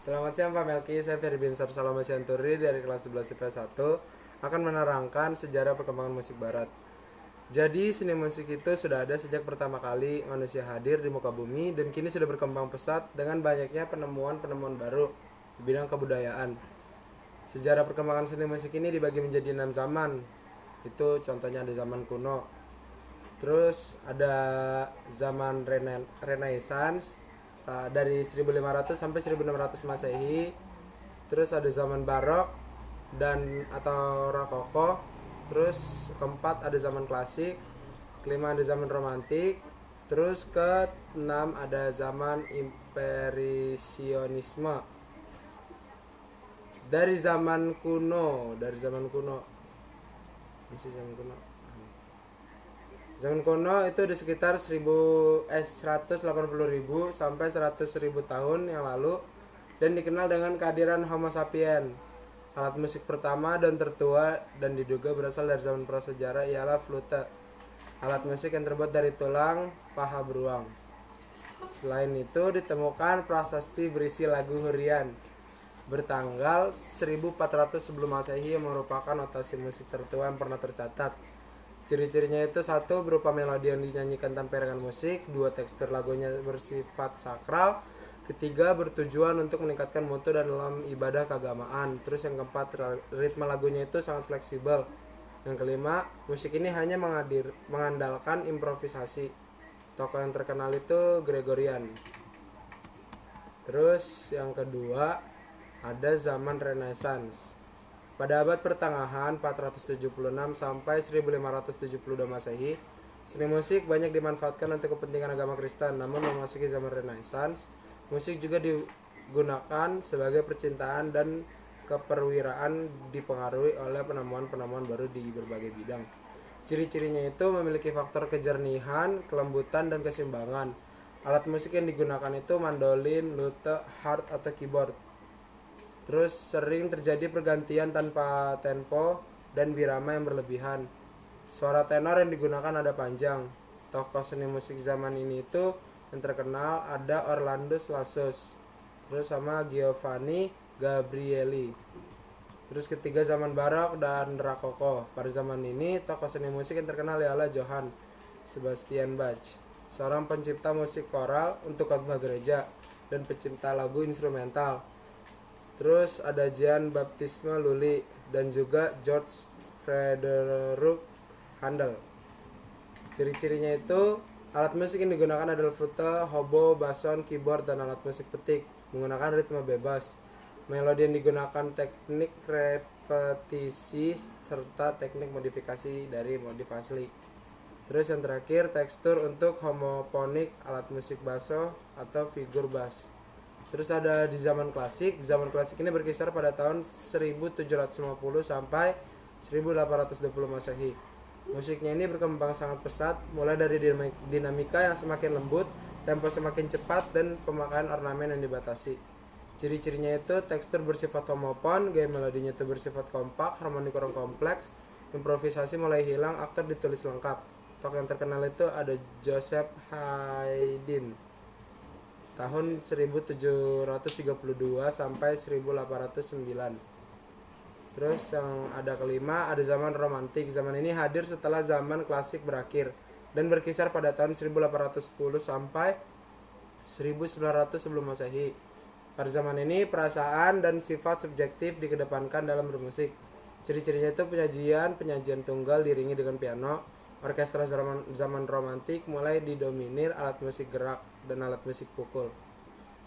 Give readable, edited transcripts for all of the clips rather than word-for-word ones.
Selamat siang Pak Melki, saya Ferry Binsar Salama Sianturi dari kelas 11 IPA 1 akan menerangkan sejarah perkembangan musik barat. Jadi seni musik itu sudah ada sejak pertama kali manusia hadir di muka bumi dan kini sudah berkembang pesat dengan banyaknya penemuan-penemuan baru di bidang kebudayaan. Sejarah perkembangan seni musik ini dibagi menjadi 6 zaman. Itu contohnya ada zaman kuno. Terus ada zaman Renaissance dari 1500 sampai 1600 Masehi. Terus ada zaman Barok dan atau Rokoko. Terus keempat ada zaman klasik. Kelima ada zaman romantik. Terus keenam ada zaman impresionisme. Dari zaman kuno masih zaman kuno. Zaman kuno itu di sekitar 180.000 sampai 100.000 tahun yang lalu dan dikenal dengan kehadiran Homo sapiens. Alat musik pertama dan tertua dan diduga berasal dari zaman prasejarah ialah flute. Alat musik yang terbuat dari tulang paha beruang. Selain itu ditemukan prasasti berisi lagu hurian bertanggal 1400 sebelum Masehi yang merupakan notasi musik tertua yang pernah tercatat. Ciri-cirinya itu satu berupa melodi yang dinyanyikan tanpa iringan musik, dua tekstur lagunya bersifat sakral, ketiga bertujuan untuk meningkatkan mutu dan dalam ibadah keagamaan. Terus yang keempat ritme lagunya itu sangat fleksibel. Yang kelima musik ini hanya mengandalkan improvisasi. Tokoh yang terkenal itu Gregorian. Terus yang kedua ada zaman Renaissance. Pada abad pertengahan 476 sampai 1572 Masehi, seni musik banyak dimanfaatkan untuk kepentingan agama Kristen. Namun memasuki zaman Renaissance, musik juga digunakan sebagai percintaan dan keperwiraan dipengaruhi oleh penemuan-penemuan baru di berbagai bidang. Ciri-cirinya itu memiliki faktor kejernihan, kelembutan, dan keseimbangan. Alat musik yang digunakan itu mandolin, lute, harp, atau keyboard. Terus sering terjadi pergantian tanpa tempo dan birama yang berlebihan. Suara tenor yang digunakan ada panjang. Tokoh seni musik zaman ini itu yang terkenal ada Orlando Lassos. Terus sama Giovanni Gabrieli. Terus ketiga zaman Barok dan Rokoko. Pada zaman ini tokoh seni musik yang terkenal ialah Johann Sebastian Bach, seorang pencipta musik koral untuk khotbah gereja dan pencipta lagu instrumental. Terus ada Jean Baptiste Lully dan juga George Frederick Handel. Ciri-cirinya itu alat musik yang digunakan adalah flute, hobo, bason, keyboard, dan alat musik petik menggunakan ritme bebas. Melodi yang digunakan teknik repetisi serta teknik modifikasi dari modif asli. Terus yang terakhir tekstur untuk homofonik alat musik basso atau figur bass. Terus ada di zaman klasik. Zaman klasik ini berkisar pada tahun 1750 sampai 1820 Masehi. Musiknya ini berkembang sangat pesat, mulai dari dinamika yang semakin lembut, tempo semakin cepat, dan pemakaian ornamen yang dibatasi. Ciri-cirinya itu tekstur bersifat homofon, gaya melodinya itu bersifat kompak, harmoni kurang kompleks, improvisasi mulai hilang, aktor ditulis lengkap. Tokoh yang terkenal itu ada Joseph Haydn tahun 1732 sampai 1809. Terus yang ada kelima ada zaman romantik. Zaman ini hadir setelah zaman klasik berakhir dan berkisar pada tahun 1810 sampai 1900 sebelum Masehi. Pada zaman ini perasaan dan sifat subjektif dikedepankan dalam bermusik. Ciri-cirinya itu penyajian tunggal diiringi dengan piano. Orkestra zaman romantik mulai didominir alat musik gerak dan alat musik pukul.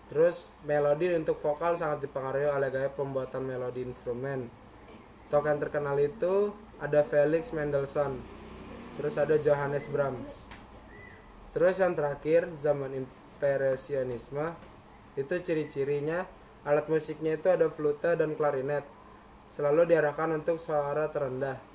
Terus melodi untuk vokal sangat dipengaruhi oleh gaya pembuatan melodi instrumen. Tokoh yang terkenal itu ada Felix Mendelssohn. Terus ada Johannes Brahms. Terus yang terakhir zaman impresionisme. Itu ciri-cirinya alat musiknya itu ada flute dan klarinet. Selalu diarahkan untuk suara terendah.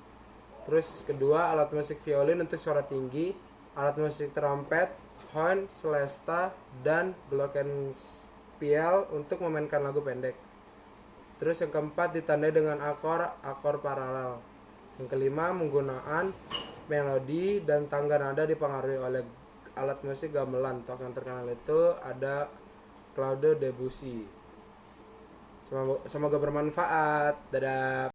Terus kedua alat musik violin untuk suara tinggi, alat musik trompet, horn, celesta, dan glockenspiel untuk memainkan lagu pendek. Terus yang keempat ditandai dengan akor paralel. Yang kelima menggunakan melodi dan tangga nada dipengaruhi oleh alat musik gamelan. Tokoh yang terkenal itu ada Claude Debussy. Semoga bermanfaat. Dadah.